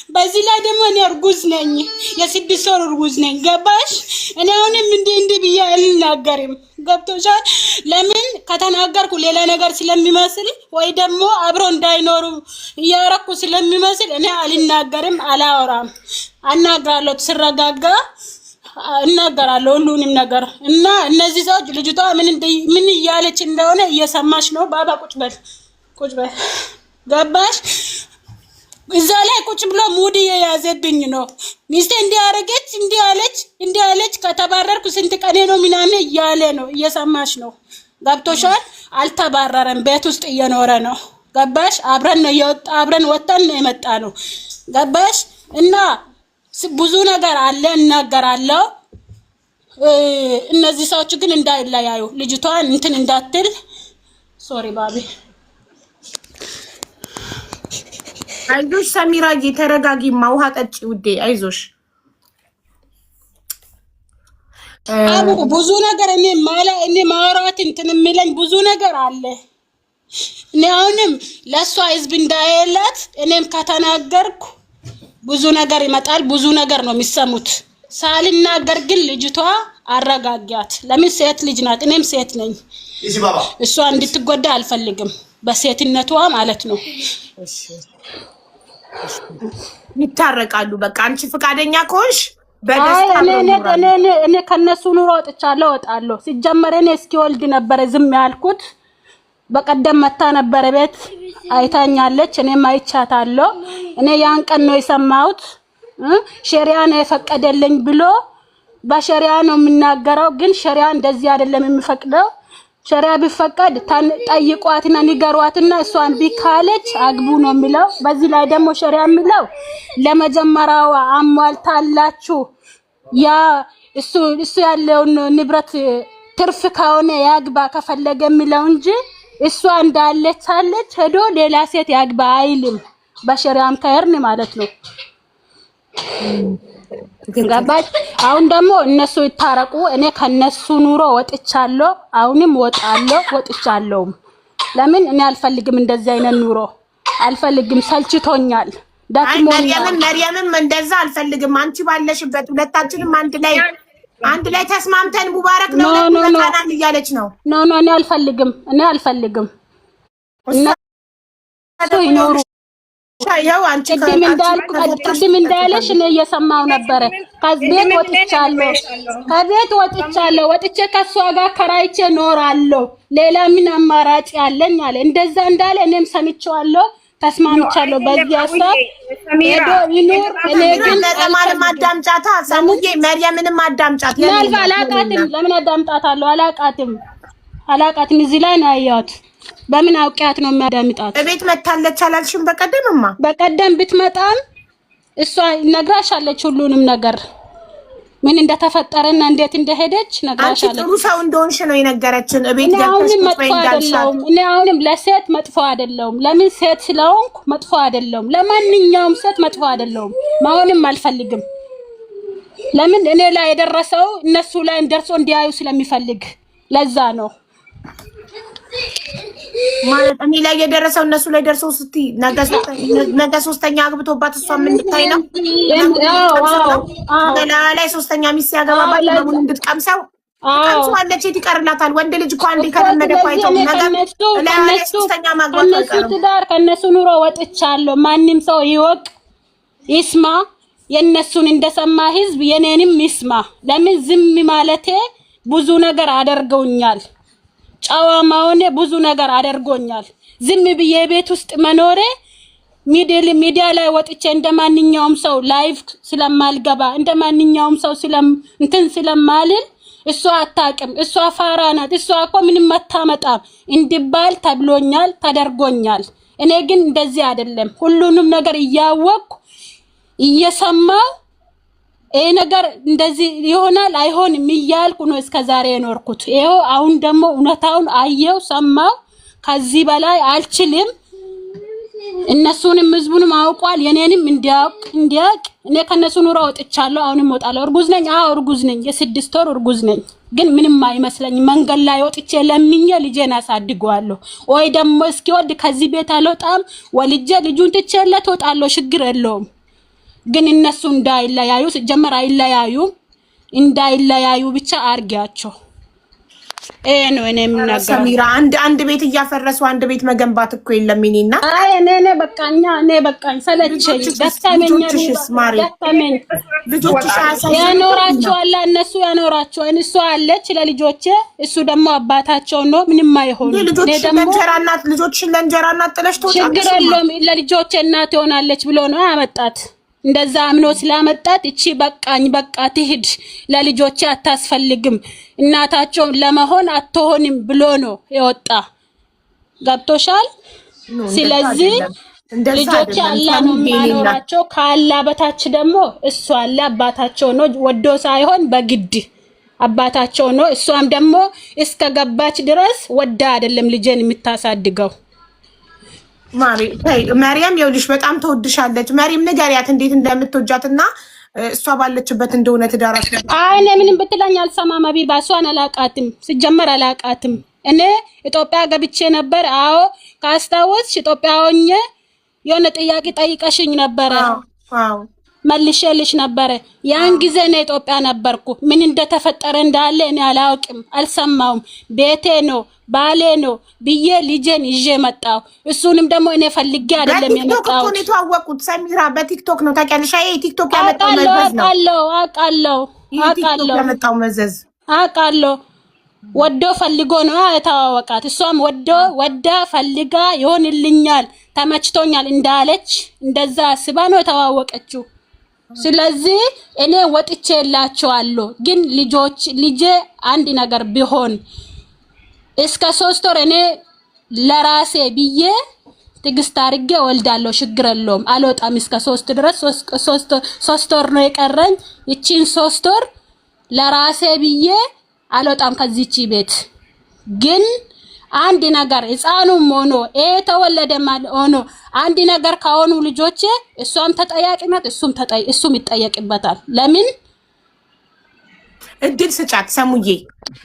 በዚህ ላይ ደግሞ እኔ እርጉዝ ነኝ፣ የ6 ወር እርጉዝ ነኝ። ገባሽ? እኔ አሁንም እንዲህ ብዬ አልናገርም። ገብቶሻል? ለምን ከተናገርኩ ሌላ ነገር ስለሚመስል ወይ ደግሞ አብሮ እንዳይኖሩ እያረኩ ስለሚመስል እኔ አልናገርም፣ አላወራም። አናግራለሁ ስረጋጋ እናገራለሁ ሁሉንም ነገር እና እነዚህ ሰዎች ልጅቷ ምን እያለች እንደሆነ እየሰማሽ ነው። ባባ ቁጭ በል ገባሽ? እዛ ላይ ቁጭ ብሎ ሙድ የያዘብኝ ነው። ሚስቴ እንዲህ አለች ከተባረርኩ ስንት ቀኔ ነው ምናምን እያለ ነው። እየሰማሽ ነው። ገብቶሻል? አልተባረረም፣ ቤት ውስጥ እየኖረ ነው። ገባሽ? አብረን ወጣን ነው የመጣ ነው። ገባሽ? እና ብዙ ነገር አለ እናገራለሁ። እነዚህ ሰዎች ግን እንዳይለያዩ ልጅቷን እንትን እንዳትል። ሶሪ ባቢ። አይዞሽ ሰሚራዬ ተረጋጊማ፣ ውሃ ጠጪ ውዴ፣ አይዞሽ። አቡ ብዙ ነገር እኔ ማውራት እንትን የሚለኝ ብዙ ነገር አለ። እኔ አሁንም ለሷ ህዝብ እንዳይላት እኔም ከተናገርኩ ብዙ ነገር ይመጣል፣ ብዙ ነገር ነው የሚሰሙት። ሳልናገር ግን ልጅቷ አረጋጋት። ለምን ሴት ልጅ ናት፣ እኔም ሴት ነኝ። እሷ እንድትጎዳ አልፈልግም፣ በሴትነቷ ማለት ነው። ይታረቃሉ። በቃ አንቺ ፍቃደኛ ከሆንሽ በደስታ እኔ ከነሱ ኑሮ ወጥቻለሁ፣ እወጣለሁ። ሲጀመር እኔ እስኪወልድ ነበር ዝም ያልኩት። በቀደም መታ ነበር ቤት አይታኛለች፣ እኔም አይቻታለሁ። እኔ ያን ቀን ነው የሰማሁት። ሸሪዓ ነው የፈቀደልኝ ብሎ በሸሪዓ ነው የምናገረው። ግን ሸሪዓ እንደዚህ አይደለም የሚፈቅደው። ሸሪዓ ቢፈቀድ ጠይቋትና ንገሯትና እሷን ቢካለች አግቡ ነው የሚለው። በዚህ ላይ ደግሞ ሸሪዓ የሚለው ለመጀመሪያው አሟልታላችሁ ያ እሱ ያለውን ንብረት ትርፍ ከሆነ ያግባ ከፈለገ የሚለው እንጂ እሷ እንዳለች አለች ሄዶ ሌላ ሴት ያግባ አይልም። በሸሪዓም ከሄርን ማለት ነው። ገባች? አሁን ደግሞ እነሱ ይታረቁ። እኔ ከነሱ ኑሮ ወጥቻለሁ፣ አሁንም ወጥቻለሁ። ለምን እኔ አልፈልግም፣ እንደዚህ አይነት ኑሮ አልፈልግም፣ ሰልችቶኛል፣ ደክሞኛል። መርየምም እንደዛ አልፈልግም። አንቺ ባለሽበት ሁለታችንም አንድ ላይ ተስማምተን ሙባረክ ነው ለታናን እያለች ነው። ኖ እኔ አልፈልግም። እነሱ ይኖሩ ያው አንቺ ቅድም እንዳለሽ እኔ እየሰማው ነበረ። ከቤት ወጥቻለሁ። ወጥቼ ከሷ ጋር ከራይቼ ኖራለሁ። ሌላ ምን አማራጭ ያለኝ አለ። እንደዛ እንዳለ እኔም ሰምቻለሁ፣ ተስማምቻለሁ። በዚህ ሀሳብ ሄዶ ይኖር። እኔ ግን ለማንም አዳምጫታ ሰሙዬ መርየምንም አዳምጫት። ለምን አዳምጣታለሁ? አላቃትም። እዚህ ላይ ነው ያያት። በምን አውቂያት ነው የሚያዳምጣት? እቤት መታለች አላልሽም? በቀደም ብትመጣም እሷ ነግራሻለች ሁሉንም ነገር ምን እንደተፈጠረና እንዴት እንደሄደች ነግራሻለች። አንቺ ጥሩ ሰው እንደሆንሽ ነው የነገረችን። እቤት ገብተሽ እኔ አሁንም ለሴት መጥፎ አይደለሁም። ለምን ሴት ስለሆንኩ መጥፎ አይደለሁም። ለማንኛውም ሴት መጥፎ አይደለሁም። መሆንም አልፈልግም። ለምን እኔ ላይ የደረሰው እነሱ ላይ እንደርሶ እንዲያዩ ስለሚፈልግ ለዛ ነው። ማለት እኔ ላይ የደረሰው እነሱ ላይ ደርሶ ስቲ ነገ ሶስተኛ አግብቶባት እሷ ምን እንድታይ ነው? ላይ ሶስተኛ ሚስት ያገባባት ለምን እንድትቀምሰው ቀምሷለች። ይቀርላታል። ወንድ ልጅ እኮ አንዴ ከለመደ ቆይቶ ነገር ሶስተኛ ማግባት ትዳር ከነሱ ኑሮ ወጥቻለሁ። ማንም ሰው ይወቅ ይስማ። የነሱን እንደሰማ ህዝብ የኔንም ይስማ። ለምን ዝም ማለቴ ብዙ ነገር አደርገውኛል። ጫዋማውኔ ብዙ ነገር አደርጎኛል። ዝም ብዬ ቤት ውስጥ መኖሬ ሚዲያ ላይ ወጥቼ እንደማንኛውም ሰው ላይቭ ስለማልገባ እንደማንኛውም ሰው ስለማልል እሷ አታውቅም፣ እሷ ፋራ ናት፣ እሷ እኮ ምንም አታመጣም እንድባል ተብሎኛል፣ ተደርጎኛል። እኔ ግን እንደዚህ አይደለም። ሁሉንም ነገር እያወቅኩ እየሰማው ይሄ ነገር እንደዚህ ይሆናል አይሆንም እያልኩ ነው እስከዛሬ የኖርኩት። ይሄው አሁን ደግሞ እውነታውን አየው ሰማው። ከዚህ በላይ አልችልም። እነሱንም ህዝቡንም አውቋል፣ የኔንም እንዲያውቅ እኔ ከነሱ ኑሮ ወጥቻለሁ። አሁንም እወጣለሁ። እርጉዝ ነኝ። እርጉዝ ነኝ። የ6 ወር እርጉዝ ነኝ። ግን ምንም አይመስለኝ። መንገድ ላይ ወጥቼ ለምኜ ልጄን አሳድገዋለሁ። ወይ ደግሞ እስኪወድ ከዚህ ቤት አልወጣም። ወልጄ ልጁን ትቼለት እወጣለሁ። ችግር የለውም። ግን እነሱ እንዳይለያዩ ሲጀመር አይለያዩም እንዳይለያዩ ብቻ አርጋቸው ነው እኔ የምናገረው። ሰሚራ አንድ ቤት እያፈረሱ አንድ ቤት መገንባት እኮ የለም። እኔና አይ እኔ በቃኛ እኔ በቃኝ ሰለቸኝ ደስተመኝ ልጆችሽ ያኖራቸዋል እነሱ ያኖራቸዋል እሱ አለች ለልጆቼ እሱ ደግሞ አባታቸው ነው ምንም አይሆን። እኔ ደግሞ ልጆችሽን ለእንጀራ እናት ጥለሽ ትወጣለሽ። ችግር የለውም ለልጆቼ እናት ይሆናለች ብሎ ነው ያመጣት። እንደዛ አምኖ ስላመጣት እቺ በቃኝ በቃ ትሂድ ለልጆቼ አታስፈልግም እናታቸው ለመሆን አትሆንም ብሎ ነው የወጣ። ገብቶሻል? ስለዚህ ልጆቼ አላህ ነው የሚያኖራቸው ካላ በታች ደግሞ እሱ አለ አባታቸው ነው ወዶ ሳይሆን በግድ አባታቸው ነው። እሷም ደግሞ እስከ ገባች ድረስ ወዳ አይደለም ልጄን የምታሳድገው። ማርያም ይኸውልሽ በጣም ተወድሻለች። ማርያም ንገሪያት እንዴት እንደምትወጃትና እሷ ባለችበት እንደሆነ ትዳራሽ። አይ እኔ ምንም ብትለኝ አልሰማም። አቢባ እሷን አላቃትም ሲጀመር አላቃትም። እኔ ኢትዮጵያ ገብቼ ነበር። አዎ ካስታወስሽ ኢትዮጵያ ሆኜ የሆነ ጥያቄ ጠይቀሽኝ ነበረ። አዎ መልሼልሽ ነበረ። ያን ጊዜ ነው ኢትዮጵያ ነበርኩ። ምን እንደተፈጠረ እንዳለ እኔ አላውቅም አልሰማውም። ቤቴ ነው ባሌ ነው ብዬ ልጄን ይዤ መጣው። እሱንም ደግሞ እኔ ፈልጌ አይደለም የመጣው። በቲክቶክ ነው የተዋወቁት ሰሚራ በቲክቶክ ነው ታውቂያለሽ። አይ ቲክቶክ ያመጣው መዘዝ ነው። አውቃለሁ ያመጣው መዘዝ አውቃለሁ። ወዶ ፈልጎ ነው የተዋወቃት። እሷም ወዳ ፈልጋ ይሆንልኛል ተመችቶኛል እንዳለች እንደዛ አስባ ነው የተዋወቀችው። ስለዚህ እኔ ወጥቼላቸዋለሁ። ግን ልጄ አንድ ነገር ቢሆን እስከ 3 ወር እኔ ለራሴ ብዬ ትግስት አድርጌ ወልዳለሁ። ችግር የለውም አልወጣም እስከ 3 ድረስ 3 ወር ነው የቀረኝ። እቺን 3 ወር ለራሴ ብዬ አልወጣም ከዚህች ቤት። ግን አንድ ነገር ህፃኑም ሆኖ ተወለደ ማለት ሆኖ አንድ ነገር ካሆኑ ልጆቼ እሷም ተጠያቂነት እሱም ይጠየቅበታል። ለምን እድል ስጫት ሰሙዬ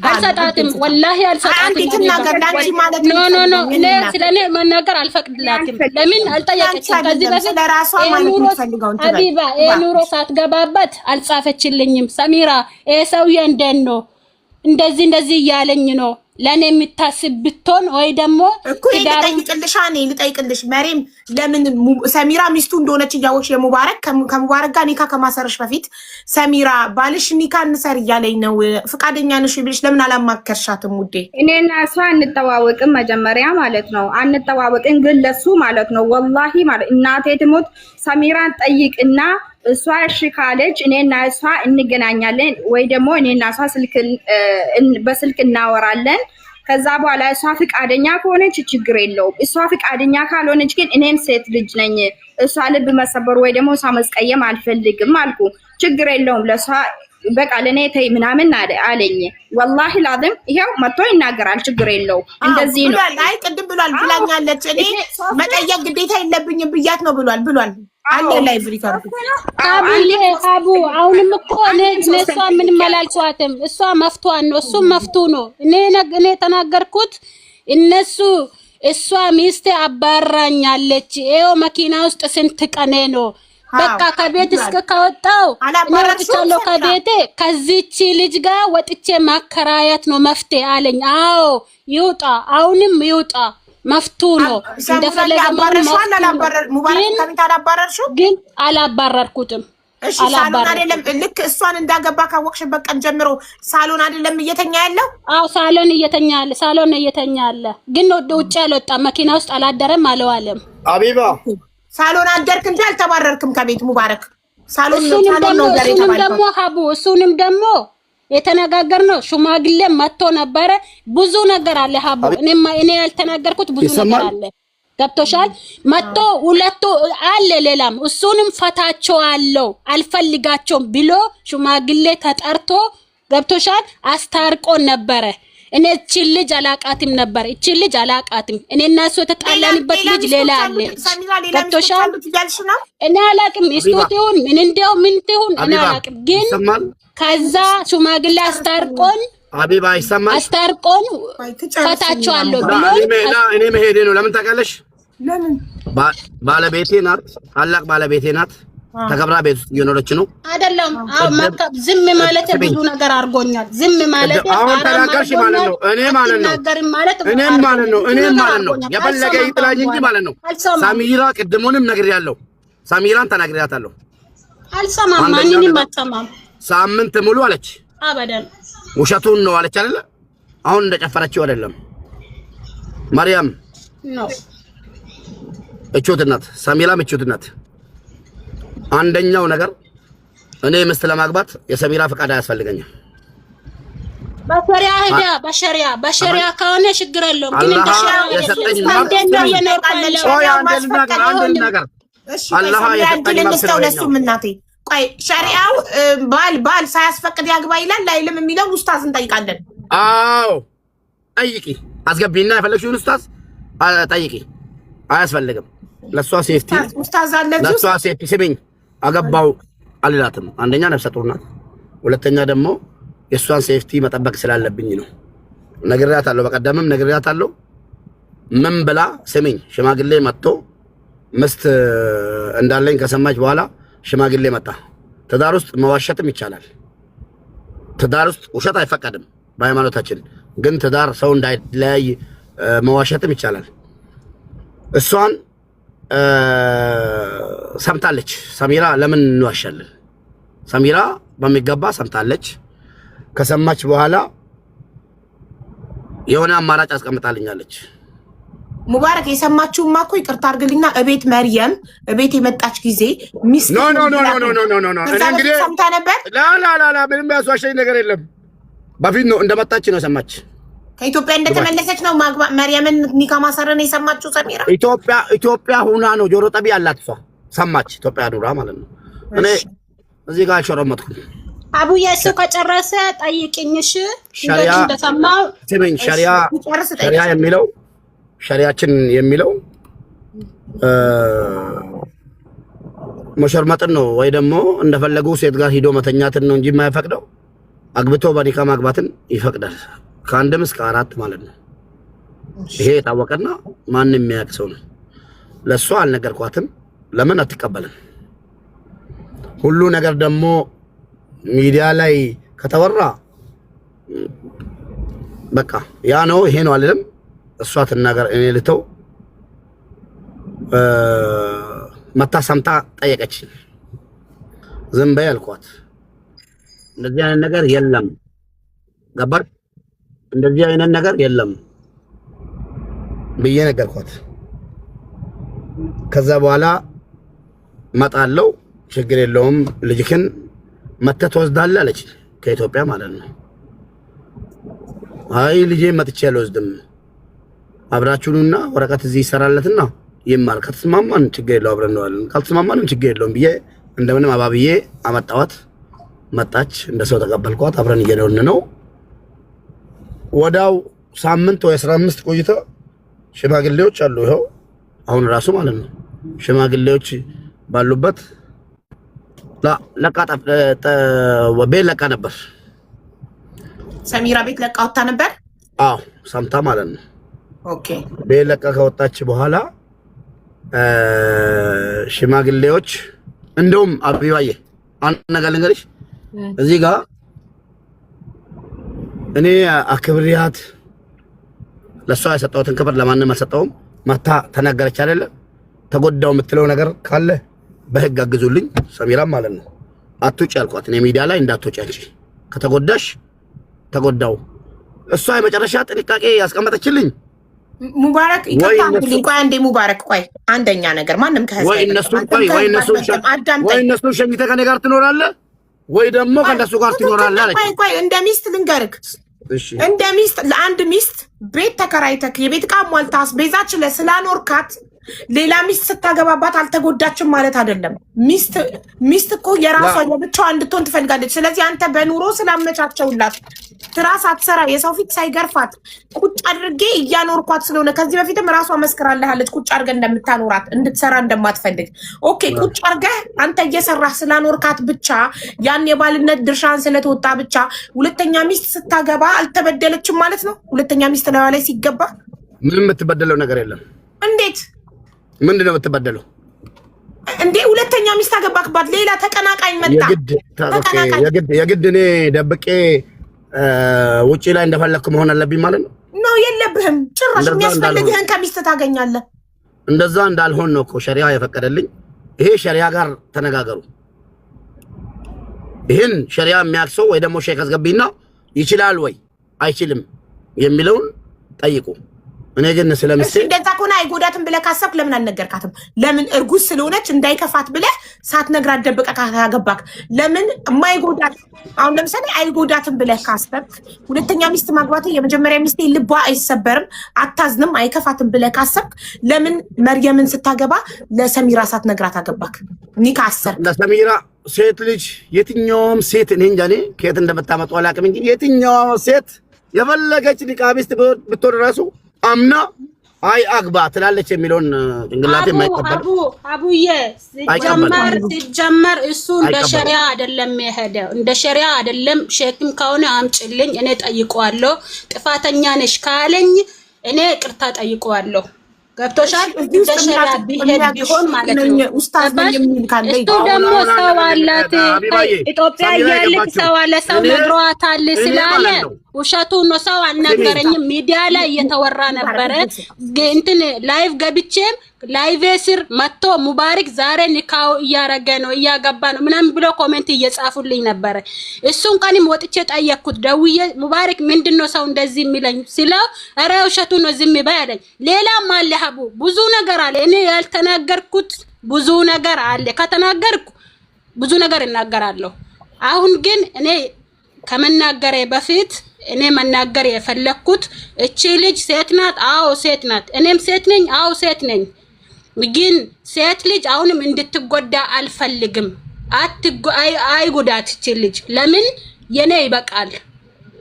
አልሰጣትም። ወላሂ አልሰጣትም። ኖ እኔ ስለኔ መናገር አልፈቅድላትም። ለምን አልጠየቀችም? ከዚህ በፊት ሀቢባ ኑሮ ሳትገባበት አልጻፈችልኝም። ሰሚራ ሰውዬ እንደት ነው እንደዚህ እያለኝ ነው ለኔ የምታስብ ብትሆን ወይ ደግሞ እኮ ልጠይቅልሽ መሪም ለምን ሰሚራ ሚስቱ እንደሆነች እያወቅሽ ከሙባረክ ጋር ኒካ ከማሰርሽ በፊት ሰሚራ ባልሽ ኒካ እንሰር እያለኝ ነው ፍቃደኛ ነሽ ብለሽ ለምን አላማከርሻትም? ውዴ እኔና እሷ አንተዋወቅም መጀመሪያ ማለት ነው አንተዋወቅን። ግን ለሱ ማለት ነው ወላሂ ማለት እናቴ ትሞት ሰሚራን ጠይቅና እሷ እሺ ካለች እኔና እሷ እንገናኛለን ወይ ደግሞ እኔና እሷ በስልክ እናወራለን። ከዛ በኋላ እሷ ፍቃደኛ ከሆነች ችግር የለውም። እሷ ፍቃደኛ ካልሆነች ግን እኔም ሴት ልጅ ነኝ እሷ ልብ መሰበር ወይ ደግሞ እሷ መስቀየም አልፈልግም አልኩ። ችግር የለውም ለሷ በቃ ለኔ ተይ ምናምን አለኝ። ወላሂ ላዝም ይሄው መጥቶ ይናገራል። ችግር የለው እንደዚህ ነው። አይ ቅድም ብላኛለች። እኔ መጠየቅ ግዴታ የለብኝም ብያት ነው ብሏል አለ ላይ ብሪካርዱ አቡ አሁንም እኮ እሷ ምን መላልሷትም እሷ መፍቷን ነው እሱ መፍቱ ነው። እኔ ተናገርኩት እሷ ሚስቴ አባራኛለች። ይሄው መኪና ውስጥ ስንት ቀኔ ነው በቃ ከቤት እስከ ካወጣው ወጥቻለሁ ከቤቴ ከዚህች ልጅ ጋር ወጥቼ ማከራየት ነው መፍትሄ አለኝ። አዎ ይውጣ፣ አሁንም ይውጣ መፍቱ ነው። እንደፈለገ ግን አላባረርኩትም። እሺ ሳሎን አይደለም ልክ እሷን እንዳገባ ካወቅሽበት ቀን ጀምሮ ሳሎን አይደለም እየተኛ ያለው? አዎ ሳሎን እየተኛ ያለ ግን ውጭ አልወጣም፣ መኪና ውስጥ አላደረም አለዋለም። አቢባ ሳሎን አደርክ እንጂ አልተባረርክም ከቤት ሙባረክ። እሱንም ደግሞ የተነጋገርነው ሽማግሌ መጥቶ ነበረ። ብዙ ነገር አለ ሀቡ። እኔ ያልተናገርኩት ብዙ ነገር አለ። ገብቶሻል? መጥቶ ሁለቱ አለ ሌላም እሱንም ፈታቸዋለሁ አልፈልጋቸውም ብሎ ሽማግሌ ተጠርቶ ገብቶሻል? አስታርቆን ነበረ። እኔ እቺ ልጅ አላቃትም ነበር። እቺ ልጅ አላቃትም። እኔና እሱ የተጣላንበት ልጅ ሌላ አለ። ገብቶሻል? እኔ አላቅም እስቶት ይሁን ምን እንደው ምን ትሁን እኔ አላቅም። ግን ከዛ ሽማግሌ አስታርቆን አቢባ ይሰማል። አስታርቆን ፈታቸዋለሁ ብሎ እኔ መሄዴ ነው። ለምን ታውቃለሽ? ለምን? ባለቤቴ ናት፣ ታላቅ ባለቤቴ ናት። ተከብራ ቤት ውስጥ እየኖረች ነው አይደለም? አዎ ዝም ማለት ብዙ ነገር አድርጎኛል። ዝም ማለት አሁን ተናገርሽ ማለት ነው። እኔም ማለት ነው የፈለገ ይጥላኝ እንጂ ማለት ነው። ሳሚራ ቅድሙንም ነግሬያለሁ። ሳሚራን ተናግሬያታለሁ። አልሰማም፣ ማንንም አትሰማም። ሳምንት ሙሉ አለች። አበደን ውሸቱን ነው አለች አይደለ? አሁን እንደጨፈረችው አይደለም። ማርያም ነው እቾት ናት። ሳሚራም እቾት ናት። አንደኛው ነገር እኔ ምስት ለማግባት የሰሚራ ፍቃድ አያስፈልገኝም። በሸሪያ ከሆነ ችግር የለውም። ግን እንደ ሸሪያ የሰጠኝ ቆይ ሸሪዓው ባል ሳያስፈቅድ ያግባ ይላል አይልም የሚለው ኡስታዝ እንጠይቃለን። አዎ ጠይቂ፣ አስገቢና የፈለግሽውን ኡስታዝ ጠይቂ። አያስፈልግም። ለሷ ሴፍቲ ኡስታዝ አለ ለሷ ሴፍቲ ስሚኝ፣ አገባው አልላትም። አንደኛ ነፍሰ ጡር ናት፣ ሁለተኛ ደግሞ የሷን ሴፍቲ መጠበቅ ስላለብኝ ነው። ነግሬያታለሁ፣ በቀደምም ነግሬያታለሁ። ምን ብላ ስሚኝ፣ ሽማግሌ መጥቶ ምስት እንዳለኝ ከሰማች በኋላ ሽማግሌ መጣ። ትዳር ውስጥ መዋሸትም ይቻላል። ትዳር ውስጥ ውሸት አይፈቀድም በሃይማኖታችን፣ ግን ትዳር ሰው እንዳይለያይ መዋሸትም ይቻላል። እሷን ሰምታለች። ሰሚራ ለምን እንዋሻለን? ሰሚራ በሚገባ ሰምታለች። ከሰማች በኋላ የሆነ አማራጭ አስቀምጣልኛለች። ሙባረክ የሰማችሁማ እኮ ይቅርታ አድርግልኝና እቤት መርየም እቤት የመጣች ጊዜ ሚስት ኖ እኔ እንግዲህ ሰምታ ነበር። ላ ምንም ያስዋሸኝ ነገር የለም። በፊት ነው እንደመጣች ነው ሰማች። ከኢትዮጵያ እንደተመለሰች ነው መርየምን ኒካ ማሰረን የሰማችው ሰሚራ። ኢትዮጵያ ሁና ነው ጆሮ ጠቢ ያላት እሷ ሰማች። ኢትዮጵያ ዱራ ማለት ነው። እኔ እዚህ ጋር አልሸረመጥኩም። አቡዬ እሱ ከጨረሰ ጠይቅኝሽ እንደሰማው ስሚኝ። ሸሪያ የሚለው ሸሪያችን የሚለው መሸርመጥን ነው ወይ ደግሞ እንደፈለጉ ሴት ጋር ሂዶ መተኛትን ነው እንጂ የማይፈቅደው አግብቶ በኒካ ማግባትን ይፈቅዳል። ከአንድም እስከ 4 ማለት ነው። ይሄ የታወቀና ማንም የሚያውቅ ሰው ነው። ለሷ አልነገርኳትም። ለምን አትቀበልም? ሁሉ ነገር ደግሞ ሚዲያ ላይ ከተወራ በቃ ያ ነው ይሄ ነው አልልም። እሷ ትናገር፣ እኔ ልተው። መታ ሰምታ ጠየቀችኝ። ዝም በይ አልኳት። እንደዚህ አይነት ነገር የለም ገባር፣ እንደዚህ አይነት ነገር የለም ብዬ ነገርኳት። ከዛ በኋላ መጣለው፣ ችግር የለውም ልጅክን መተህ ትወስዳለህ አለች። ከኢትዮጵያ ማለት ነው። አይ ልጄ መጥቼ አልወስድም፣ አብራችሁኑና ወረቀት እዚህ ይሰራለትና ይማር፣ ከተስማማን ችግር የለው አብረን እንዋለን፣ ካልተስማማንም ችግር የለውም ብዬ እንደምንም አባብዬ አመጣዋት። መጣች፣ እንደሰው ተቀበልኳት። አብረን እየኖርን ነው። ወዳው ሳምንት ወይ 15 ቆይታ ሽማግሌዎች አሉ። ይኸው አሁን ራሱ ማለት ነው ሽማግሌዎች ባሉበት ቤት ለቃ ነበር። ሰሚራ ቤት ለቃ ወጣ ነበር። አዎ ሰምታ ማለት ነው። ኦኬ ቤት ለቃ ከወጣች በኋላ ሽማግሌዎች እንደውም አብዩዬ አንድ ነገር ልንገርሽ፣ እዚህ ጋር እኔ አክብሪያት ለሷ የሰጠሁትን ክብር ለማንም አልሰጠሁም። መታ ተናገረች አይደለ? ተጎዳው የምትለው ነገር ካለ በህግ አግዙልኝ። ሰሚራም ማለት ነው አትውጪ አልኳት። እኔ ሚዲያ ላይ እንዳትወጪ አንቺ ከተጎዳሽ ተጎዳው። እሷ የመጨረሻ ጥንቃቄ ያስቀመጠችልኝ ሙባረክ ይቀጣልኝ። ቆይ አንዴ ሙባረክ፣ ቆይ አንደኛ ነገር ማንም ከህዝብ ወይ እነሱ ሸኝተህ ከኔ ጋር ትኖራለህ ወይ ደግሞ ከእነሱ ጋር ትኖራለህ አለች። ቆይ እንደ ሚስት ልንገርክ፣ እንደ ሚስት ለአንድ ሚስት ቤት ተከራይተክ የቤት ዕቃ ሟልታ አስቤዛች ስላኖርካት ሌላ ሚስት ስታገባባት አልተጎዳችም ማለት አይደለም። ሚስት እኮ የራሷ የብቻዋ እንድትሆን ትፈልጋለች። ስለዚህ አንተ በኑሮ ስላመቻቸውላት ትራስ አትሰራ የሰው ፊት ሳይገርፋት ቁጭ አድርጌ እያኖርኳት ስለሆነ ከዚህ በፊትም ራሷ መስክራለች ቁጭ አድርገህ እንደምታኖራት እንድትሰራ እንደማትፈልግ። ኦኬ ቁጭ አድርገህ አንተ እየሰራህ ስላኖርካት ብቻ ያን የባልነት ድርሻን ስለተወጣ ብቻ ሁለተኛ ሚስት ስታገባ አልተበደለችም ማለት ነው። ሁለተኛ ሚስት ላይ ሲገባ ምንም የምትበደለው ነገር የለም። እንዴት? ምንድነው የምትበደለው እንዴ? ሁለተኛ ሚስት አገባክባት ሌላ ተቀናቃኝ መጣ የግድ እኔ ደብቄ ውጪ ላይ እንደፈለኩ መሆን አለብኝ ማለት ነው ነው የለብህም ጭራሽ የሚያስፈልግህን ከሚስት ታገኛለህ እንደዛ እንዳልሆን ነው እኮ ሸሪዓ የፈቀደልኝ ይሄ ሸሪዓ ጋር ተነጋገሩ ይሄን ሸሪዓ የሚያክሰው ወይ ደግሞ ሼክ አስገቢና ይችላል ወይ አይችልም የሚለውን ጠይቁ እኔ ግን ስለምስቴ እንደዛ ከሆነ አይጎዳትም ብለህ ካሰብክ ለምን አልነገርካትም ለምን እርጉዝ ስለሆነች እንዳይከፋት ብለህ ሳትነግራት ደብቀህ ካገባክ ለምን የማይጎዳት አሁን ለምሳሌ አይጎዳትም ብለህ ካሰብክ ሁለተኛ ሚስት ማግባት የመጀመሪያ ሚስት ልቧ አይሰበርም አታዝንም አይከፋትም ብለህ ካሰብክ ለምን መርየምን ስታገባ ለሰሚራ ሳትነግራት አገባክ ኒካ አሰርክ ለሰሚራ ሴት ልጅ የትኛውም ሴት እኔ እንጃ እኔ ከየት እንደምታመጡ አላውቅም እንጂ የትኛውም ሴት የፈለገች ኒቃቢስት ብትወድ ራሱ አምና አይ አግባ ትላለች የሚለውን እንግላቴ ማይቀበል አቡዬ ሲጀመር እሱ እንደ ሸሪዓ አይደለም የሄደው እንደ ሸሪዓ አይደለም ሼክም ከሆነ አምጪልኝ እኔ ጠይቀዋለሁ ጥፋተኛ ነሽ ካለኝ እኔ ቅርታ ጠይቀዋለሁ ገብቶሻል እንደ ሸሪዓ ቢሆን ማለት ነው ኡስታዝ የሚል ካለ እሱ ደግሞ ሰው አላት ኢትዮጵያ ያለች ሰው አለ ሰው ነግሯታል ስላለ ውሸቱ ነው ሰው አልነገረኝም ሚዲያ ላይ እየተወራ ነበር እንትን ላይቭ ገብቼም ላይቭ ስር መጥቶ ሙባረክ ዛሬ ኒካው እያረገ ነው እያገባ ነው ምናምን ብሎ ኮሜንት እየጻፉልኝ ነበር እሱን ቀንም ወጥቼ ጠየቅኩት ደውዬ ሙባረክ ምንድነው ሰው እንደዚህ የሚለኝ ሲለው አረ ውሸቱ ነው ዝም ባያለኝ ሌላም አለ ሀቡ ብዙ ነገር አለ እኔ ያልተናገርኩት ብዙ ነገር አለ ከተናገርኩ ብዙ ነገር እናገራለሁ አሁን ግን እኔ ከመናገሬ በፊት እኔ መናገር የፈለኩት እቺ ልጅ ሴት ናት አዎ ሴት ናት እኔም ሴት ነኝ አዎ ሴት ነኝ ግን ሴት ልጅ አሁንም እንድትጎዳ አልፈልግም አይጎዳት እቺ ልጅ ለምን የኔ ይበቃል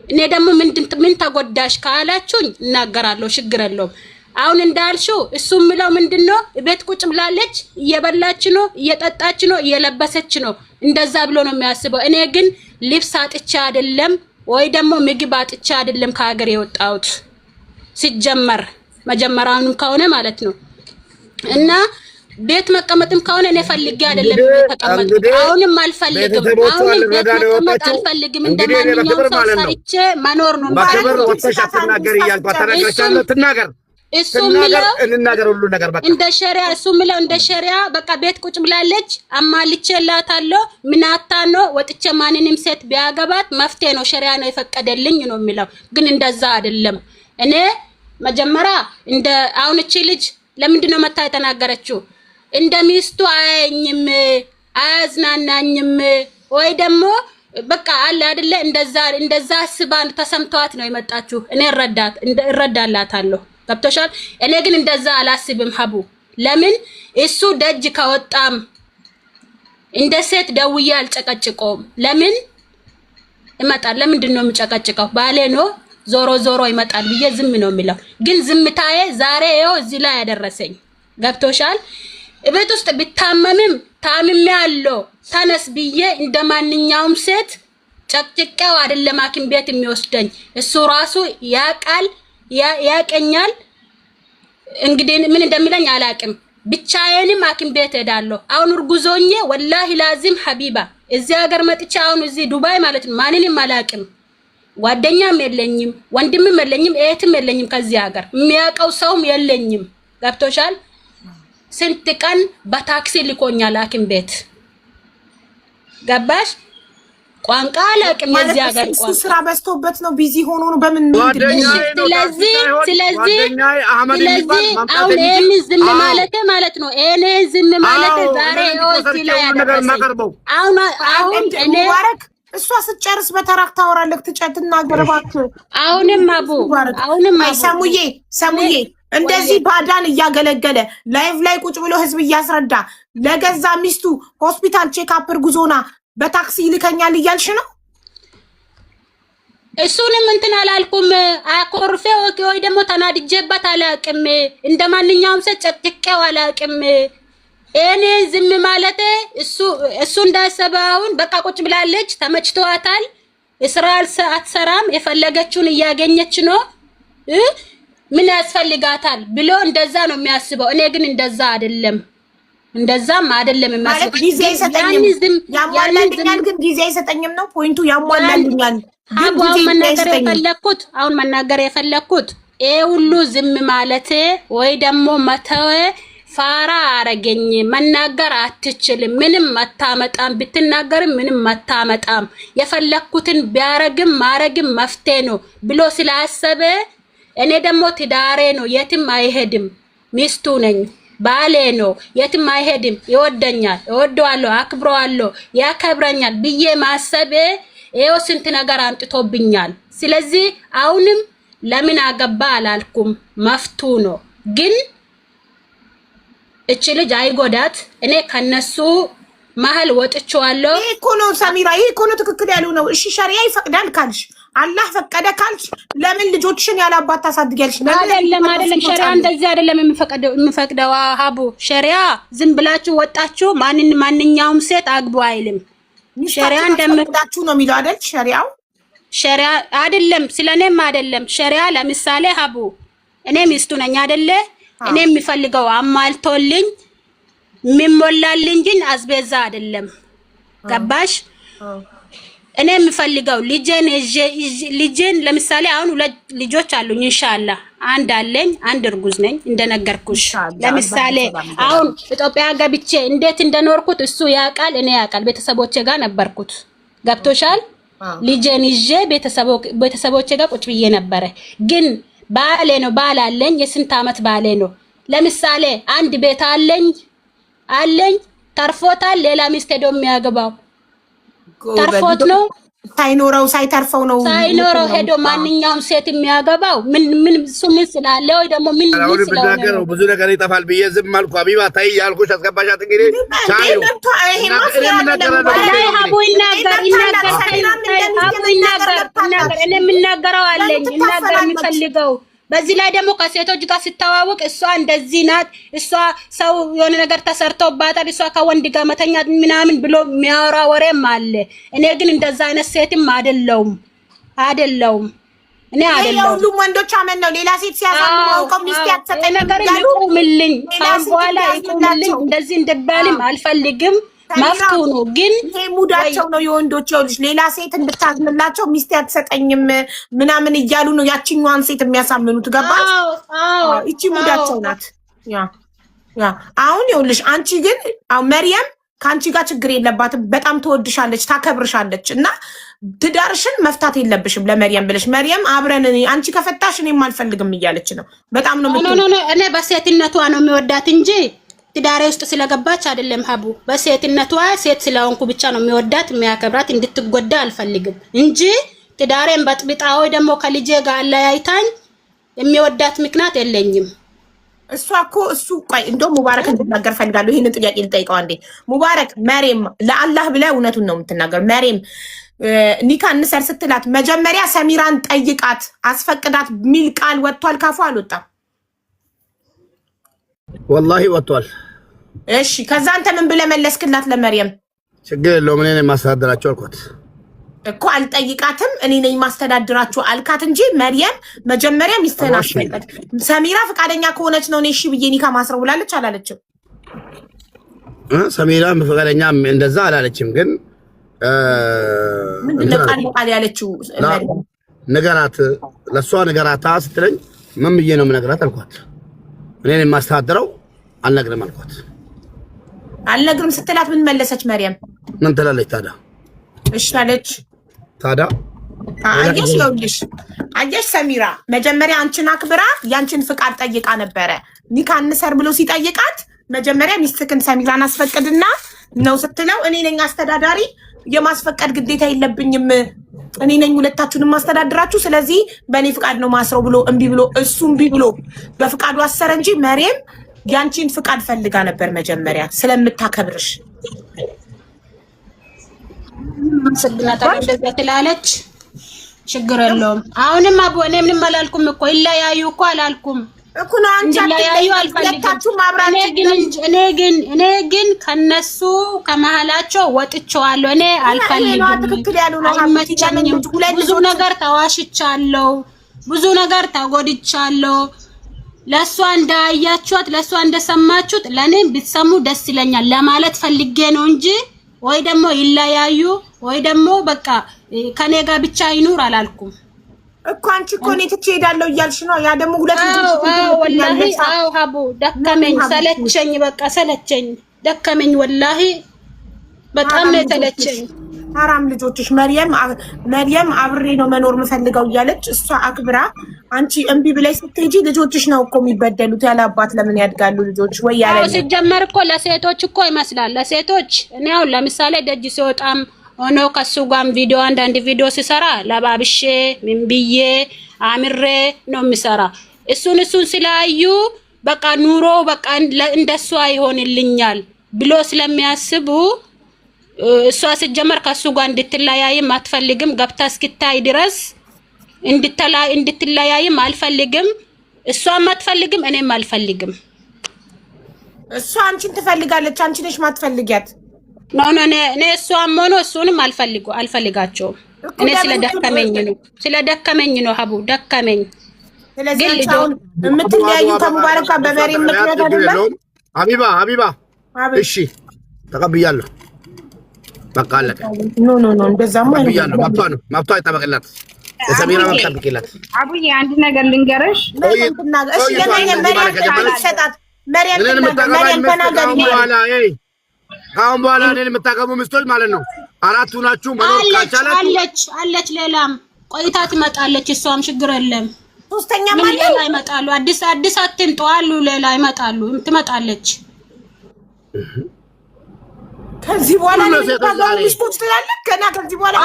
እኔ ደግሞ ምን ተጎዳሽ ካላችሁኝ እናገራለሁ ችግር የለውም አሁን እንዳልሽው እሱ ምለው ምንድነው ቤት ቁጭ ብላለች እየበላች ነው እየጠጣች ነው እየለበሰች ነው እንደዛ ብሎ ነው የሚያስበው እኔ ግን ልብስ አጥቻ አይደለም ወይ ደግሞ ምግብ አጥቻ አይደለም ከሀገር የወጣሁት ሲጀመር መጀመሪያውንም ከሆነ ማለት ነው እና ቤት መቀመጥም ከሆነ እኔ ፈልጌ አይደለም ተቀመጥኩት አሁንም አልፈልግም አሁንም ቤት መቀመጥ አልፈልግም እንደማንኛውም ሰው ሰርቼ መኖር ነው ባከበር ወጥተሽ አትናገር እያልኳት ተናገርቻለሁ ትናገር እንናገር ሁሉ ነገር በቃ እንደ ሸሪዓ እሱ ምለው እንደ ሸሪዓ በቃ ቤት ቁጭ ብላለች አማልቼላታለሁ ምናታ ነው ወጥቼ ማንንም ሴት ቢያገባት መፍትሄ ነው ሸሪዓ ነው የፈቀደልኝ ነው የሚለው ግን እንደዛ አይደለም እኔ መጀመሪያ እንደ አሁን እቺ ልጅ ለምንድነው መታ የተናገረችው እንደ ሚስቱ አያኝም አያዝናናኝም ወይ ደግሞ በቃ አለ አይደለ እንደዛ ስባን ተሰምቷት ነው የመጣችው እኔ እረዳላታለሁ ገብቶሻል እኔ ግን እንደዛ አላስብም ሀቡ ለምን እሱ ደጅ ከወጣም እንደ ሴት ደውዬ አልጨቀጭቀውም ለምን ይመጣል ለምንድነው የምጨቀጭቀው ባሌ ነው ዞሮ ይመጣል ብዬ ዝም ነው የሚለው ግን ዝምታዬ ዛሬ ይኸው እዚህ ላይ ያደረሰኝ ገብቶሻል እቤት ውስጥ ቢታመምም ታምሜ ያለው ተነስ ብዬ እንደማንኛውም ሴት ጨቅጭቀው አይደለም ሐኪም ቤት የሚወስደኝ እሱ ራሱ ያቃል ያቀኛል እንግዲህ ምን እንደሚለኝ አላቅም ብቻዬንም ሐኪም ቤት ሄዳለሁ አሁን እርጉዞኜ ወላሂ ላዚም ሐቢባ እዚህ ሀገር መጥቼ አሁን እዚህ ዱባይ ማለት ነው ማንንም አላቅም ጓደኛም የለኝም ወንድምም የለኝም እህትም የለኝም ከዚህ ሀገር የሚያቀው ሰውም የለኝም ገብቶሻል ስንት ቀን በታክሲ ልኮኛል ሐኪም ቤት ገባሽ ቋንቋ አላቅም የዚህ ሀገር ቋንቋ ስራ በዝቶበት ነው ቢዚ ሆኖ ነው በምን ስለዚህ አሁን እኔ ዝም ማለት ነው እኔ ዝም ማለት ዛሬ ወስቲ ላይ ያደረሰኝ አሁን እኔ እሷ ስጨርስ በተራክ ታወራለክ ትጨትናገር እባክህ አሁንም ሰሙዬ እንደዚህ ባዳን እያገለገለ ላይቭ ላይ ቁጭ ብሎ ህዝብ እያስረዳ ለገዛ ሚስቱ ሆስፒታል ቼክአፕ እርጉዞና በታክሲ ይልከኛል እያልሽ ነው እሱንም እንትን አላልኩም አቆርፌ ወይ ደግሞ ተናድጄበት አላቅም እንደማንኛውም ሰው ጨቅቄው አላቅም እኔ ዝም ማለት እሱ እንዳሰባውን በቃ ቁጭ ብላለች ተመችቷታል እስራኤል አትሰራም የፈለገችውን እያገኘች ነው ምን ያስፈልጋታል ብሎ እንደዛ ነው የሚያስበው እኔ ግን እንደዛ አይደለም እንደዛም አይደለም ማለት ጊዜ አይሰጠኝም ያሟላልኛል ግን ጊዜ አይሰጠኝም ነው ፖይንቱ ያሟላልኛል አሁን መናገር የፈለኩት ሁሉ ዝም ማለቴ ወይ ደግሞ መተው ፋራ አረገኝ መናገር አትችልም ምንም መታመጣም ብትናገርም ምንም መታመጣም የፈለኩትን ቢያረግም ማረግም መፍትሄ ነው ብሎ ስላሰበ እኔ ደግሞ ትዳሬ ነው የትም አይሄድም ሚስቱ ነኝ ባሌ ነው የትም አይሄድም ይወደኛል እወደዋለሁ አክብረዋለሁ ያከብረኛል ብዬ ማሰቤ ይሄው ስንት ነገር አንጥቶብኛል ስለዚህ አሁንም ለምን አገባ አላልኩም መፍቱ ነው ግን እቺ ልጅ አይጎዳት እኔ ከነሱ መሀል ወጥቻለሁ ይሄ እኮ ነው ሰሚራ ይሄ እኮ ነው ትክክል ያለው ነው እሺ ሸሪዓ ይፈቅዳል ካልሽ አላህ ፈቀደ ካልሽ ለምን ልጆችሽን ያላባት ታሳድጊያለሽ አይደለም ሸሪዓ እንደዚህ አይደለም የሚፈቅደው ሀቡ ሸሪዓ ዝም ብላችሁ ወጣችሁ ማንኛውም ሴት አግቡ አይልም ሸሪዓ እንደምታችሁ ነው የሚለው አይደል ሸሪዓው ሸሪዓ አይደለም ስለኔም አይደለም ሸሪዓ ለምሳሌ ሀቡ እኔ ሚስቱ ነኝ አይደለ እኔ የሚፈልገው አማልቶልኝ የሚሞላልኝ ግን አዝቤዛ አይደለም ገባሽ እኔ የሚፈልገው ልጄን ለምሳሌ አሁን ሁለት ልጆች አሉኝ ኢንሻአላህ አንድ አለኝ አንድ እርጉዝ ነኝ እንደነገርኩሽ ለምሳሌ አሁን ኢትዮጵያ ገብቼ እንዴት እንደኖርኩት እሱ ያውቃል እኔ ያውቃል ቤተሰቦቼ ጋር ነበርኩት ገብቶሻል ልጄን ይዤ ቤተሰቦቼ ጋር ቁጭ ብዬ ነበር ግን ባሌ ነው ባል አለኝ የስንት አመት ባሌ ነው ለምሳሌ አንድ ቤት አለኝ ተርፎታል ሌላ ሚስት ሄዶ የሚያገባው ተርፎት ነው ሳይተርፈው ነው ሳይኖረው ሄዶ ማንኛውም ሴት የሚያገባው ምን ምን ስላለ ወይ ደግሞ ምን ስላለ ብዙ ነገር ይጠፋል ብዬ ዝም አልኩ ሀቢባ ታይ ያልኩሽ አስገባሻት እንግዲህ ቻዩ ሀቡ ይናገር እኔ የምናገረው አለኝ ይናገር የሚፈልገው በዚህ ላይ ደግሞ ከሴቶች ጋር ሲተዋወቅ እሷ እንደዚህ ናት እሷ ሰው የሆነ ነገር ተሰርቶባታል እሷ ከወንድ ጋር መተኛት ምናምን ብሎ የሚያወራ ወሬም አለ እኔ ግን እንደዛ አይነት ሴትም አይደለሁም እኔ አይደለሁም ሁሉም ወንዶች አመን ነው ሌላ ሴት ሲያሳምነው ኮሚኒስት ያተሰጠ ነገር ይቆምልኝ በኋላ ይቆምልኝ እንደዚህ እንደባልም አልፈልግም መፍቱ ነው ግን ይሄ ሙዳቸው ነው የወንዶች ልጅ ሌላ ሴት እንድታዝምላቸው ሚስት ያተሰጠኝም ምናምን እያሉ ነው ያቺኛዋን ሴት የሚያሳምኑት ገባሽ እቺ ሙዳቸው ናት ያ አሁን ይኸውልሽ አንቺ ግን መርየም ካንቺ ጋር ችግር የለባትም በጣም ትወድሻለች ታከብርሻለች እና ትዳርሽን መፍታት የለብሽም ለመርየም ብለሽ መርየም አብረን አንቺ ከፈታሽ እኔም አልፈልግም እያለች ነው በጣም ነው እኔ በሴትነቷ ነው የሚወዳት እንጂ ትዳሬ ውስጥ ስለገባች አይደለም ሀቡ በሴትነቷ ሴት ስለሆንኩ ብቻ ነው የሚወዳት የሚያከብራት እንድትጎዳ አልፈልግም እንጂ ትዳሬን በጥብጣ ወይ ደግሞ ከልጄ ጋር አለያይታኝ የሚወዳት ምክንያት የለኝም እሷ እኮ እሱ ቆይ እንደው ሙባረክ እንድናገር ፈልጋለሁ ይሄንን ጥያቄ ልጠይቀው አንዴ ሙባረክ መርየም ለአላህ ብለ እውነቱን ነው የምትናገር መርየም ኒካ እንሰር ስትላት መጀመሪያ ሰሚራን ጠይቃት አስፈቅዳት ሚል ቃል ወጥቷል ካፉ አልወጣም ወላሂ ወጥቷል እሺ ከዛ አንተ ምን ብለህ መለስክላት ለመርየም ችግር የለውም እኔ ነኝ ማስተዳድራችሁ አልኳት እኮ አልጠይቃትም እኔ ነኝ ማስተዳድራችሁ አልካት እንጂ መርየም መጀመሪያ ሚስትህን አስፈቅድ ሰሚራ ፈቃደኛ ከሆነች ነው እኔ እሺ ብዬ ኒካ ማስረው ብላለች አላለችም ሰሚራ ፈቃደኛ እንደዛ አላለችም ግን ምንድነው ቃል ያለችው ነገራት ለሷ ነገራታ ስትለኝ ምን ብዬ ነው የምነግራት አልኳት እኔ ነኝ ማስተዳድረው አልነግርም አልኳት አልነግርም ስትላት ምን መለሰች መርየም ምን ትላለች ታዲያ እሺ አለች ታዲያ አየሽ ሰሚራ መጀመሪያ አንቺን አክብራ ያንቺን ፍቃድ ጠይቃ ነበረ ኒካ እንሰር ብሎ ሲጠይቃት መጀመሪያ ሚስትክን ሰሚራን አስፈቅድና ነው ስትለው እኔ ነኝ አስተዳዳሪ የማስፈቀድ ግዴታ የለብኝም እኔ ነኝ ሁለታችሁንም ማስተዳድራችሁ ስለዚህ በእኔ ፍቃድ ነው ማስረው ብሎ እምቢ ብሎ እሱ እምቢ ብሎ በፍቃዱ አሰረ እንጂ መርየም ያንቺን ፍቃድ ፈልጋ ነበር መጀመሪያ ስለምታከብርሽ ስለናታለች እንደዛ ትላለች ችግር የለውም አሁንም አቦ እኔ ምንም አላልኩም እኮ ይለያዩ እኮ አላልኩም እኮ ነው አንቺ ይለያዩ አልፈልግም እኔ ግን ከነሱ ከመሃላቸው ወጥቻለሁ እኔ አልፈልግም ብዙ ነገር ተዋሽቻለሁ ብዙ ነገር ተጎድቻለሁ ለሷ እንዳያችሁት ለሷ እንደሰማችሁት ለኔም ብትሰሙ ደስ ይለኛል ለማለት ፈልጌ ነው እንጂ ወይ ደግሞ ይለያዩ ወይ ደግሞ በቃ ከኔ ጋር ብቻ ይኑር አላልኩም እኮ። አንቺ እኮ እኔ ትቼ እሄዳለሁ እያልሽ ነው። ያ ደግሞ ሁለት ወላሂ ሀቡ ደከመኝ፣ ሰለቸኝ፣ በቃ ሰለቸኝ፣ ደከመኝ። ወላሂ በጣም ነው የተለቸኝ። ሐራም ልጆችሽ መርየም አብሬ ነው መኖር የምፈልገው እያለች እሷ አክብራ አንቺ እምቢ ብለሽ ስትሄጂ ልጆችሽ ነው እኮ የሚበደሉት። ያለ አባት ለምን ያድጋሉ ልጆች? ወይ ያለ ሲጀመር እኮ ለሴቶች እኮ ይመስላል ለሴቶች። እኔ አሁን ለምሳሌ ደጅ ሲወጣም ሆኖ ከሱ ጋር ቪዲዮ አንዳንድ ቪዲዮ ሲሰራ ለባብሼ ምን ብዬ አምሬ ነው የሚሰራ። እሱን ስላዩ በቃ ኑሮ በቃ እንደሷ ይሆንልኛል ብሎ ስለሚያስቡ እሷ ሲጀመር ከሱ ጋር እንድትለያይም አትፈልግም። ገብታ እስክታይ ድረስ እንድትለያይም አልፈልግም። እሷም አትፈልግም፣ እኔም አልፈልግም። እሷ አንቺን ትፈልጋለች፣ አንቺ ነሽ ማትፈልጊያት። ኖ እኔ እሷም ሆኖ እሱንም አልፈልጋቸውም። እኔ ስለደከመኝ ነው ሀቡ ደከመኝ። ስለዚህ አሁን የምትለያዩ ከሙባረክ ጋር በመሬም ምክንያት አይደለም። ሀቢባ እሺ ተቀብያለሁ። በቃ አለቀ። ኖ እንደዛማ ተቀብያለሁ። መብቷ ይጠበቅላት። ለሰሚራ መብት ጠብቂላት። አቡዬ አንድ ነገር ልንገርሽ። እሺ ለማየም አሁን በኋላ እኔን የምታገቡ ሚስቶች ማለት ነው አራቱ ናችሁ። መኖር ካልቻላችሁ አለች ሌላም ቆይታ ትመጣለች። እሷም ችግር የለም። ሶስተኛ ማለት ሌላ ይመጣሉ። አዲስ አትምጡ አሉ። ሌላ ይመጣሉ። ትመጣለች። ከዚህ በኋላ ሚስቶች ትላለች። ከና ከዚህ በኋላ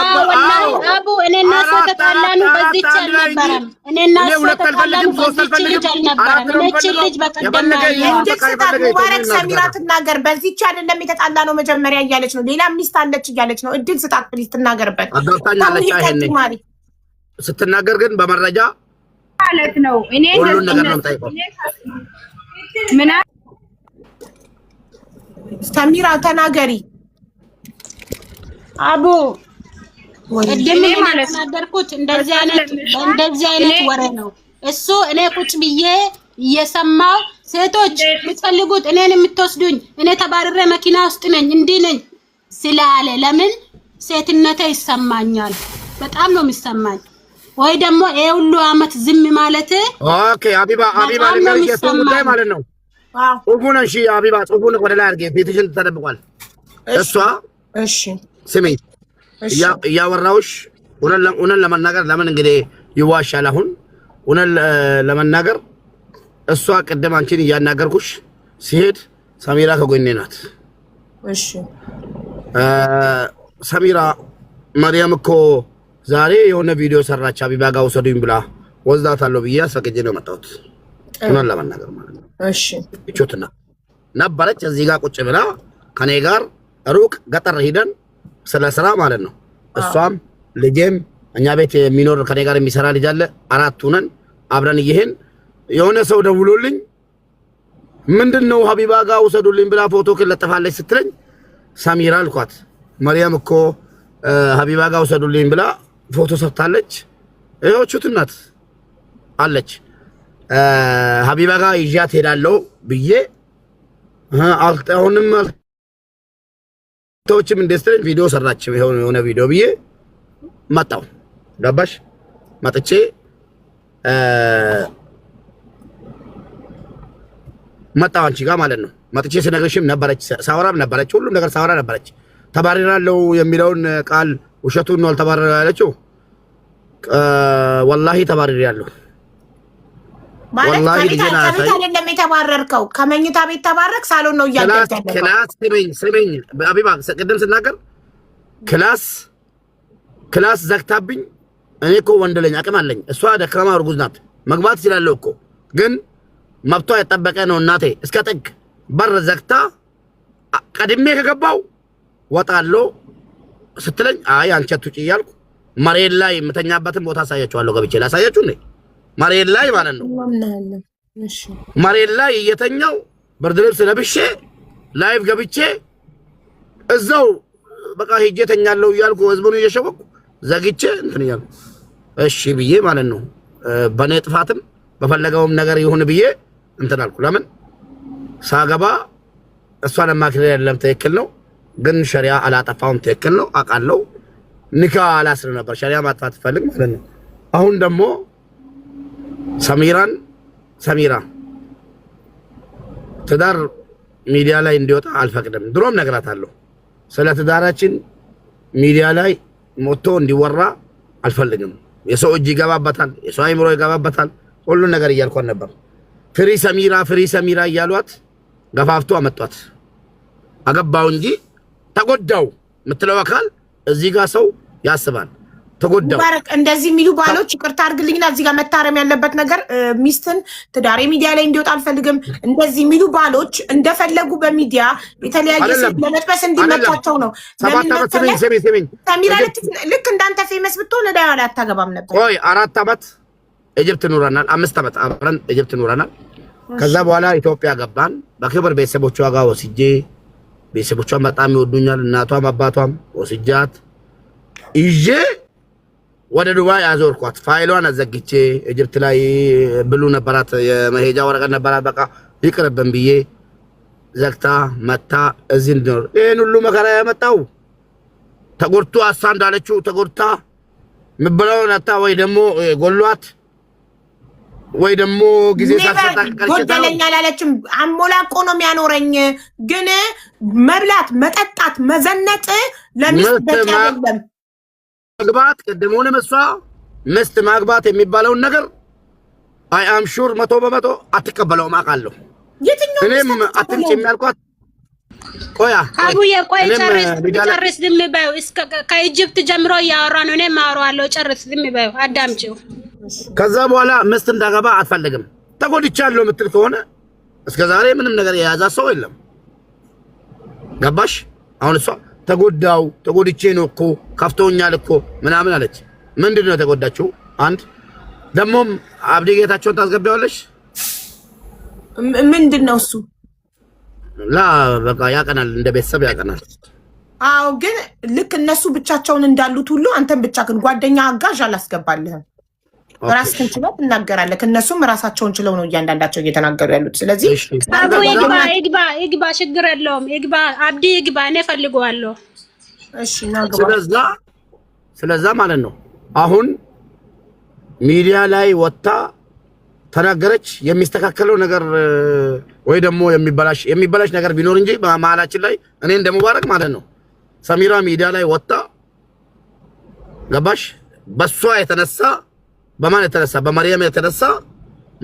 አቡ እኔና እሷ ተጣላን። በዚች አልነበረም። እኔና እሷ ተጣላን። በዚች ልጅ አልነበረም። እቺ ልጅ በቀደም ሙባረክ ሰሚራ ትናገር። በዚች አይደለም የተጣላ ነው መጀመሪያ እያለች ነው። ሌላ ሚስት አለች እያለች ነው። እድል ስጣት ፕሊዝ ትናገርበት። አጋፍታኛለች። ይሄን ስትናገር ግን በመረጃ ማለት ነው። እኔ ሁሉን ነገር ነው የምጠይቀው። ምን ሰሚራ ተናገሪ። አቡ እድሜ ማለት ናደርኩት እንደዚህ አይነት ወሬ ነው እሱ። እኔ ቁጭ ብዬ እየሰማው ሴቶች የምትፈልጉት እኔን የምትወስዱኝ እኔ ተባረረ መኪና ውስጥ ነኝ እንዲህ ነኝ ስላለ ለምን ሴትነቴ ይሰማኛል። በጣም ነው የሚሰማኝ። ወይ ደግሞ ይሄ ሁሉ አመት ዝም ማለት ኦኬ። ሀቢባ ለነገር ጉዳይ ማለት ነው። ጽሁፉን እሺ ሀቢባ ጽሁፉን ወደ ላይ አድርጌ ፊትሽን ተደብቋል። እሷ እሺ ስሜኝ እያወራሁሽ እውነት ለመናገር ለምን እንግዲህ ይዋሻል? አሁን እውነት ለመናገር እሷ ቅድም አንቺን እያናገርኩሽ ሲሄድ ሰሚራ ከጎኔ ናት። እሺ ሰሚራ መርያም እኮ ዛሬ የሆነ ቪዲዮ ሰራች ሀቢባ ጋር ውሰዱኝ ብላ ወስዳታለሁ ብዬ አስፈቅጄ ነው የመጣሁት። እውነት ለመናገር ማለት ነው። እሺ እቾትና ነበረች እዚህ ጋር ቁጭ ብላ ከኔ ጋር ሩቅ ገጠር ሄደን ስለ ስራ ማለት ነው። እሷም ልጄም እኛ ቤት የሚኖር ከኔ ጋር የሚሰራ ልጅ አለ። አራት ሆነን አብረን ይሄን የሆነ ሰው ደውሎልኝ ምንድነው ሀቢባ ጋር ውሰዱልኝ ብላ ፎቶ ከለጠፋለች ስትለኝ ሰሚራ አልኳት። መርያም እኮ ሀቢባ ጋር ውሰዱልኝ ብላ ፎቶ ሰጥታለች። ይኸው ቹትናት አለች። ሀቢባ ጋር ይዣት ሄዳለሁ ብዬ አሁንም ተውችም እንደስተኝ ቪዲዮ ሰራች። የሆነ ቪዲዮ ብዬ መጣሁ። ገባሽ? መጥቼ መጣሁ አንቺ ጋር ማለት ነው። መጥቼ ስነግርሽም ነበረች፣ ሳወራም ነበረች፣ ሁሉም ነገር ሳወራ ነበረች። ተባረራለሁ የሚለውን ቃል ውሸቱን ነው አልተባረረ ያለችው። ወላሂ ተባረራለሁ። ወላሂ ልጅና አይደለም የተባረርከው፣ ከመኝታ ቤት ተባረክ ሳሎን ነው እያደረገ ክላስ ስሚኝ አቢባ ቅድም ስናገር ክላስ ዘግታብኝ። እኔ እኮ ወንድ ልጅ አቅም አለኝ። እሷ ደካማ እርጉዝ ናት። መግባት ይችላለሁ እኮ ግን መብቷ የጠበቀ ነው። እናቴ እስከ ጥግ በር ዘግታ ቀድሜ ከገባው ወጣለሁ ስትለኝ አይ አንቺ አትውጪ እያልኩ መሬት ላይ የምተኛበትን ቦታ አሳያችኋለሁ። ገብቼ ላሳያችሁ ነኝ። መሬት ላይ ማለት ነው። እሺ መሬት ላይ እየተኛው ብርድ ልብስ ለብሼ ላይቭ ገብቼ እዛው በቃ ሄጄ ተኛለሁ እያልኩ ህዝቡን እየሸወኩ ዘግቼ እንትን እያልኩ እሺ ብዬ ማለት ነው። በኔ ጥፋትም በፈለገውም ነገር ይሁን ብዬ እንትን አልኩ። ለምን ሳገባ እሷን ማክረ ያለም ትክክል ነው፣ ግን ሸሪዓ አላጠፋውም ትክክል ነው አውቃለሁ። ኒካ አላስር ነበር ሸሪዓ ማጥፋት ፈልግ ማለት ነው። አሁን ደግሞ ሰሚራ ትዳር ሚዲያ ላይ እንዲወጣ አልፈቅድም። ድሮም ነግራታለሁ። ስለ ትዳራችን ሚዲያ ላይ ሞቶ እንዲወራ አልፈልግም። የሰው እጅ ይገባበታል፣ የሰው አይምሮ ይገባበታል። ሁሉ ነገር እያልኳት ነበር። ፍሪ ሰሚራ እያሏት ገፋፍቶ አመጧት። አገባው እንጂ ተጎዳው የምትለው አካል እዚህ ጋር ሰው ያስባል። ተጎዳው ሙባረክ እንደዚህ የሚሉ ባሎች ይቅርታ አድርግልኝና እዚህ ጋር መታረም ያለበት ነገር ሚስትን ትዳሬ ሚዲያ ላይ እንዲወጣ አልፈልግም። እንደዚህ የሚሉ ባሎች እንደፈለጉ በሚዲያ የተለያየ ሴት ለመጥበስ እንዲመቻቸው ነው። ሰሚራ ልክ እንዳንተ ፌመስ ብትሆን ለዳያ ላይ አታገባም ነበር። ቆይ 4 ዓመት ኢጅፕት ኑረናል፣ 5 ዓመት አብረን ኢጅፕት ኑረናል። ከዛ በኋላ ኢትዮጵያ ገባን። በክብር ቤተሰቦቿ ጋር ወስጄ ቤተሰቦቿን በጣም ይወዱኛል። እናቷም አባቷም ወስጃት ይዤ ወደ ዱባይ አዞርኳት። ፋይሏን አዘግቼ ኢጅፕት ላይ ብሉ ነበራት፣ የመሄጃ ወረቀት ነበራት። በቃ ይቅርብን ብዬ ዘግታ መታ እዚህ እንድኖር ይሄን ሁሉ መከራ ያመጣው ተጎድቶ አሳ እንዳለችው ተጎድታ ምብላውን አታ ወይ ደግሞ ጎሏት ወይ ደግሞ ጊዜ ሳትሰጣቀር ጎደለኛ አላለችም። አሞላቆ ነው የሚያኖረኝ። ግን መብላት፣ መጠጣት፣ መዘነጥ ለሚስት በቂ አይደለም። ማግባት ቀደሙንም እሷ ሚስት ማግባት የሚባለውን ነገር አይ አም ሹር 100% አትቀበለውም አውቃለሁ። እኔም አትንጭ የሚያልኳት ቆያ አቡዬ ቆይ ጨርስ ዝም በይው። እስከ ከኢጅፕት ጀምሮ እያወራ ነው። እኔም አወራዋለሁ። ጨርስ ዝም በይው፣ አዳምጪው። ከዛ በኋላ ሚስት እንዳገባ አትፈልግም። ተጎድቻለሁ የምትል ከሆነ እስከ ዛሬ ምንም ነገር የያዛ ሰው የለም። ገባሽ? አሁን እሷ ተጎድቼ ነው እኮ ከፍቶኛል እኮ ምናምን አለች። ምንድነው ተጎዳችው? አንድ ደሞም አብዲ ጌታቸውን ታስገቢዋለሽ። ምንድነው እሱ? ላ በቃ ያቀናል፣ እንደ ቤተሰብ ያቀናል። አዎ፣ ግን ልክ እነሱ ብቻቸውን እንዳሉት ሁሉ አንተም ብቻህን ጓደኛ አጋዥ አላስገባልህም። ራስህን ችለው ትናገራለህ። እነሱም ራሳቸውን ችለው ነው እያንዳንዳቸው እየተናገሩ ያሉት። ስለዚህ አቡ ይግባ፣ ችግር የለውም። ይግባ፣ አብዲ ይግባ፣ እኔ ፈልገዋለሁ። እሺ ናግባ። ስለዛ ማለት ነው አሁን ሚዲያ ላይ ወጣ ተናገረች። የሚስተካከለው ነገር ወይ ደግሞ የሚበላሽ ነገር ቢኖር እንጂ በመሀላችን ላይ እኔ እንደሙባረክ ማለት ነው ሰሚራ ሚዲያ ላይ ወጣ ገባሽ? በሷ የተነሳ በማን የተነሳ? በመርየም የተነሳ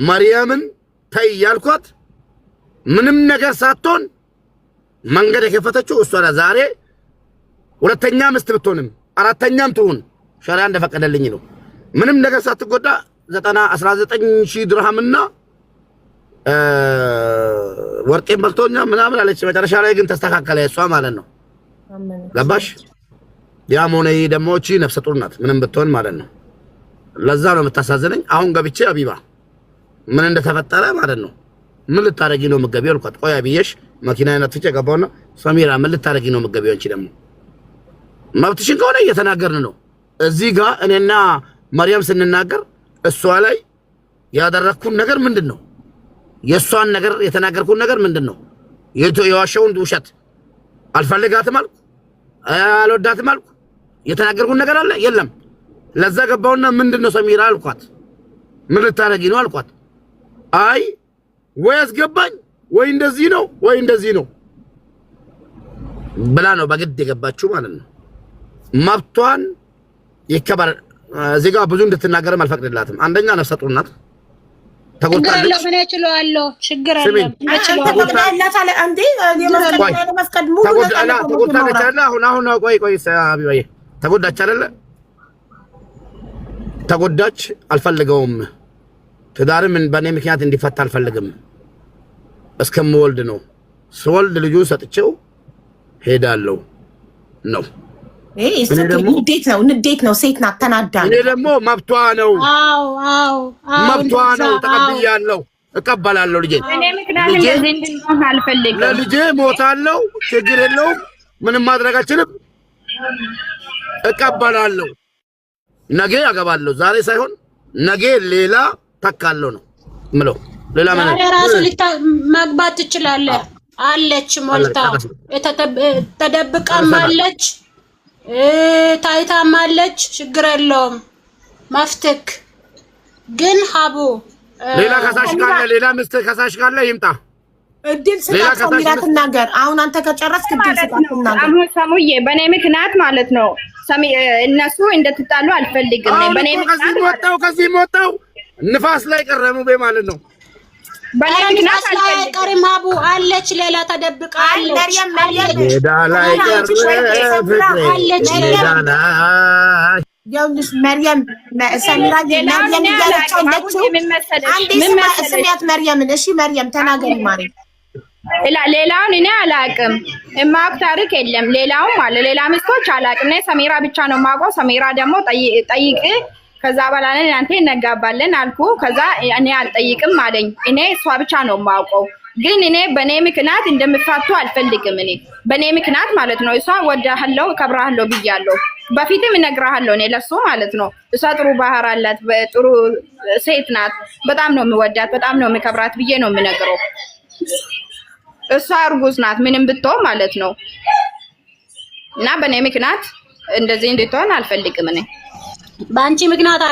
መርየምን ተይ ያልኳት ምንም ነገር ሳትሆን መንገድ የከፈተችው እሷ ናት። ዛሬ ሁለተኛ ሚስት ብትሆንም አራተኛም ትሁን ሸሪዓ እንደፈቀደልኝ ነው። ምንም ነገር ሳትጎዳ 19,000 ድርሃምና ወርቄን በልቶኛ ምናምን አለች። መጨረሻ ላይ ግን ተስተካከለ እሷ ማለት ነው። ገባሽ? ያም ሆነ ደግሞ እቺ ነፍሰ ጡር ናት ምንም ብትሆን ማለት ነው። ለዛ ነው የምታሳዝነኝ። አሁን ገብቼ አቢባ ምን እንደተፈጠረ ማለት ነው ምን ልታረጊ ነው የምትገቢው አልኳት። ቆይ አብዬሽ መኪናዬን አጥፍቼ ገባውና ሰሚራ ምን ልታረጊ ነው የምትገቢው? አንቺ ደግሞ መብትሽን ከሆነ እየተናገርን ነው። እዚህ ጋር እኔና መርየም ስንናገር እሷ ላይ ያደረኩን ነገር ምንድነው? የሷን ነገር የተናገርኩን ነገር ምንድነው? የዋሸውን ውሸት አልፈልጋትም አልኩ፣ አልወዳትም አልኩ። የተናገርኩን ነገር አለ የለም። ለዛ ገባውና ምንድነው ሰሚራ አልኳት። ምን ልታረጊ ነው አልኳት። አይ ወይ አስገባኝ ወይ እንደዚህ ነው ወይ እንደዚህ ነው ብላ ነው በግድ የገባችው ማለት ነው። መብቷን ይከበር። እዚህ ጋር ብዙ እንድትናገርም አልፈቅድላትም። አንደኛ ነፍሰ ጡር ናት፣ ተጎድታለች። ምን እችላለሁ? ችግር የለም። ተጎዳች አይደለ? ተጎዳች። አልፈልገውም። ትዳርም በእኔ ምክንያት እንዲፈታ አልፈልግም። እስከምወልድ ነው። ስወልድ ልጁ ሰጥቼው ሄዳለሁ ነው። ንዴት ነው። ሴት ናት፣ ተናዳ ነው። እኔ ደግሞ መብቷ ነው። አዎ መብቷ ነው። ተቀብያለሁ፣ እቀበላለሁ። ልጄ እኔ ምክንያት እንደዚህ እንድንሆን አልፈልግም። ለልጄ ሞታለሁ፣ ችግር የለውም። ምንም ማድረግ አልችልም፣ እቀበላለሁ። ነገ አገባለሁ። ዛሬ ሳይሆን ነገ ሌላ ተካለሁ ነው ምለው። ሌላ ማለት ራሱ ማግባት ትችላለህ። አለች ሞልታ ተደብቃም አለች ታይታም አለች። ችግር የለውም መፍትክ ግን ሀቡ ሌላ ከሳሽ ካለ ሌላ ምስት ከሳሽ ካለ ይምጣ። እድል ስጣት ሰሚራ ትናገር። አሁን አንተ ከጨረስክ እድል ስጣት ትናገር። አሁን ሰሙዬ በኔ ምክንያት ማለት ነው እነሱ እንድትጣሉ አልፈልግም። በኔ ምክንያት ከዚህ ወጣው ንፋስ ላይ ቀረሙ ማለት ነው። በኔ ምክንያት አልቀርም። ሀቡ አለች ሌላ ተደብቃ አለች። ሜዳ ላይ አለች ሜዳ ላይ ያውልሽ መርየም ሰሚራ መርየም ያለችው ስሚያት መርየምን። እሺ መርየም ተናገሪ ማሪ። ሌላውን እኔ አላቅም የማውቅ ታሪክ የለም። ሌላውም አለ ሌላ ምስቶች አላቅም። እኔ ሰሚራ ብቻ ነው የማውቀው። ሰሚራ ደግሞ ጠይቅ ከዛ በኋላ አንተ እነጋባለን አልኩ። ከዛ እኔ አልጠይቅም አለኝ። እኔ እሷ ብቻ ነው የማውቀው። ግን እኔ በኔ ምክንያት እንደምፋቱ አልፈልግም። እኔ በኔ ምክንያት ማለት ነው እሷ ወዳሃለው ከብራሃለው ብያለሁ። በፊትም እነግርሃለሁ እኔ ለሱ ማለት ነው እሷ ጥሩ ባህር አላት፣ ጥሩ ሴት ናት፣ በጣም ነው የምወዳት፣ በጣም ነው የምከብራት ብዬ ነው የምነግረው። እሷ እርጉዝ ናት ምንም ብትሆን ማለት ነው። እና በኔ ምክንያት እንደዚህ እንድትሆን አልፈልግም። እኔ በአንቺ ምክንያት